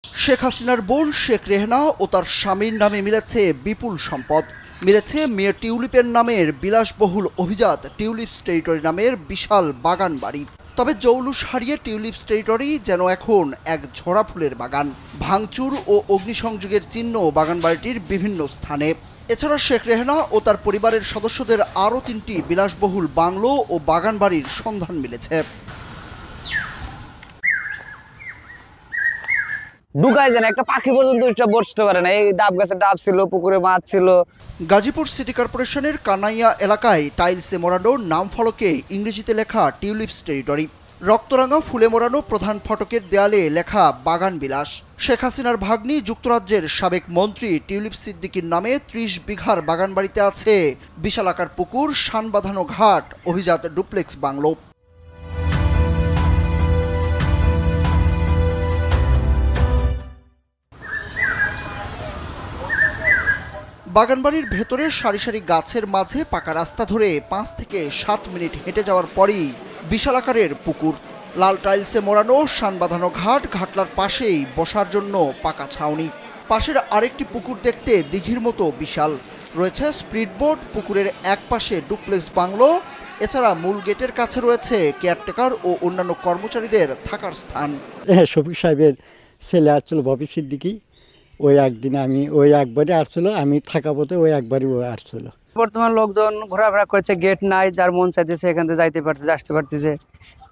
শেখ হাসিনার বোন শেখ রেহেনা ও তার স্বামীর নামে মিলেছে বিপুল সম্পদ। মিলেছে মেয়ে টিউলিপের নামের বিলাসবহুল অভিজাত টিউলিপস টেরিটরি নামের বিশাল বাগান বাড়ি। তবে জৌলুস হারিয়ে টিউলিপস টেরিটরি যেন এখন এক ঝরা ফুলের বাগান। ভাঙচুর ও অগ্নিসংযোগের চিহ্ন বাগান বাড়িটির বিভিন্ন স্থানে। এছাড়া শেখ রেহেনা ও তার পরিবারের সদস্যদের আরও ৩টি বিলাসবহুল বাংলো ও বাগান বাড়ির সন্ধান মিলেছে। ঢুকায় যেন একটা পাখি পর্যন্ত বসতে পারে না। এই ডাব গাছে ডাব ছিল, পুকুরে মাছ ছিল। গাজীপুর সিটি কর্পোরেশনের কানাইয়া এলাকায় টাইলসে মোড়ানো নাম ফলকে ইংরেজিতে লেখা টিউলিপস টেরিটরি। রক্তরাঙা ফুলে মোড়ানো প্রধান ফটকের দেয়ালে লেখা বাগান বিলাস। শেখ হাসিনার ভাগ্নি যুক্তরাজ্যের সাবেক মন্ত্রী টিউলিপ সিদ্দিকীর নামে ৩০ বিঘার বাগান বাড়িতে আছে বিশালাকার পুকুর, শান বাঁধানো ঘাট, অভিজাত ডুপ্লেক্স বাংলো। বাগানবাড়ির ভেতরে সারি সারি গাছের মাঝে পাকা রাস্তা ধরে ৫ থেকে ৭ মিনিট হেঁটে যাওয়ার পরই বিশাল আকারের পুকুর, লাল টাইলসে মোড়ানো শান বাঁধানো ঘাট, ঘাটলার পাশেই বসার জন্য পাকা ছাউনি। পাশের আরেকটি পুকুর দেখতে দিঘির মতো বিশাল, রয়েছে স্পিডবোট। পুকুরের এক পাশে ডুপ্লেক্স বাংলো। এছাড়া মূল গেটের কাছে রয়েছে কেয়ারটেকার ও অন্যান্য কর্মচারীদের থাকার স্থান। শফিক সাহেবের ছেলে আসছিল ববি সিদ্দিকী, ওই একদিন ওই একবারই আসছিল, আমি থাকা পথে ওই একবারই ও আসছিল। বর্তমান লোকজন ঘোরাফেরা করছে, গেট নাই, যার মন চাইতেছে এখান থেকে যাইতে পারতেছে, আসতে পারতেছে।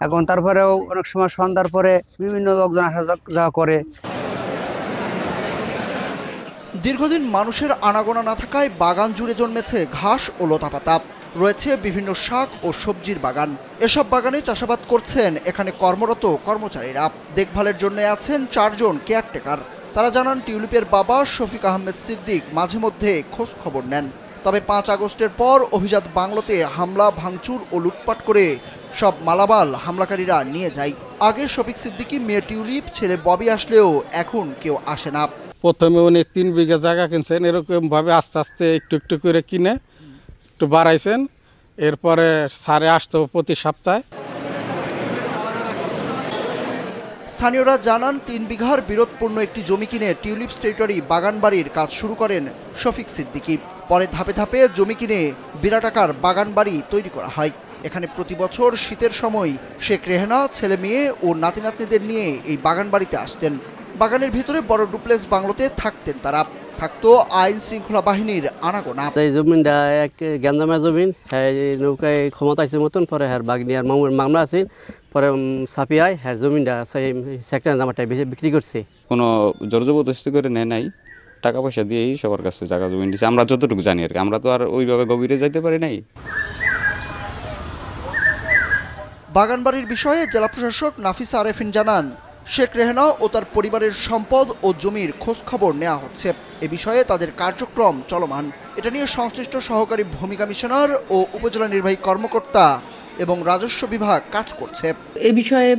এখন তারপরেও অনেক সময় সন্ধ্যার পরে বিভিন্ন লোকজন আসা যাওয়া করে। দীর্ঘদিন মানুষের আনাগোনা না থাকায় বাগান জুড়ে জন্মেছে ঘাস ও লতাপাতা। রয়েছে বিভিন্ন শাক ও সবজির বাগান। এসব বাগানে চাষাবাদ করছেন এখানে কর্মরত কর্মচারীরা। দেখভালের জন্য আছেন ৪ জন কেয়ারটেকার। তারা জানান, টিউলিপের বাবা শফিক আহমেদ সিদ্দিক মাঝে মধ্যে খোঁজ খবর নেন। তবে ৫ আগস্টের পর অভিজাত বাংলোতে হামলা, ভাঙচুর ও লুটপাট করে সব মালামাল হামলাকারীরা নিয়ে যায়। আগে শফিক সিদ্দিকী, মেয়ে টিউলিপ, ছেলে ববি আসলেও এখন কেউ আসে না। প্রথমে উনি ৩ বিঘা জায়গা কিনছেন, এরকমভাবে আস্তে আস্তে একটু একটু করে কিনে একটু বাড়াইছেন। এরপরে সারে আসতো প্রতি সপ্তাহে। স্থানীয়রা জানান, ৩ বিঘার বিরোধপূর্ণ একটি জমি কিনে টিউলিপস টেরিটরি বাগান বাড়ির কাজ শুরু করেন শফিক সিদ্দিকী। পরে ধাপে ধাপে জমি কিনে বিরাট আকার বাগান বাড়ি তৈরি করা হয়। এখানে প্রতি বছর শীতের সময় শেখ রেহেনা ছেলে মেয়ে ও নাতি নাতনিদের নিয়ে এই বাগান বাড়িতে আসতেন। বাগানের ভিতরে বড় ডুপ্লেক্স বাংলোতে থাকতেন তারা। থাকতো আইন শৃঙ্খলা বাহিনীর আনাগোনা। এই জমিনটা এক গ্যাঞ্জামের জমিন, হ্যাঁ নৌকায় ক্ষমতাইছে মতন। পরে হ্যাঁ বাগনি আর মামলা আছে, পরে সাপিয়ায় হ্যাঁ জমিনটা সেক্টর জামাটা বিক্রি করছে। কোনো জোরজবরদস্তি করে নেয় নাই, টাকা পয়সা দিয়েই সবার কাছে জায়গা জমি দিচ্ছে। আমরা যতটুকু জানি আর কি, আমরা তো আর ওইভাবে গভীরে যাইতে পারি নাই। বাগানবাড়ির বিষয়ে জেলা প্রশাসক নাফিসা আরেফিন জানান, শেখ রেহেনা ও তার পরিবারের সম্পদ ও জমির খোঁজ খবর নেওয়া হচ্ছে। এ বিষয়ে তাদের কার্যক্রম চলমান। এটা নিয়ে সংশ্লিষ্ট সহকারী ভূমি কমিশনার ও উপজেলা নির্বাহী কর্মকর্তা এবং রাজস্ব বিভাগ কাজ করছে। এ বিষয়ে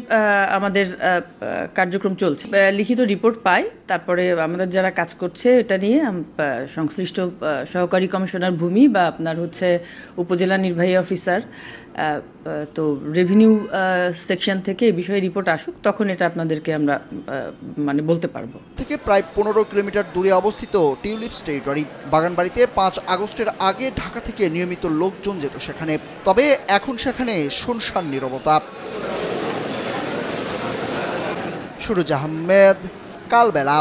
আমাদের কার্যক্রম চলছে। লিখিত রিপোর্ট পাই, তারপরে আমাদের যারা কাজ করছে এটা নিয়ে সংশ্লিষ্ট সহকারী কমিশনার ভূমি বা আপনার হচ্ছে উপজেলা নির্বাহী অফিসার, তো রেভিনিউ সেকশন থেকে এই বিষয়ে রিপোর্ট আসুক, তখন এটা আপনাদেরকে আমরা মানে বলতে পারবো। থেকে প্রায় ১৫ কিলোমিটার দূরে অবস্থিত টিউলিপস টেরিটরি বাগানবাড়িতে ৫ আগস্টের আগে ঢাকা থেকে নিয়মিত লোকজন যেত সেখানে। তবে এখন সেখানে শুনশান নীরবতা। সুরজ আহমেদ, কালবেলা।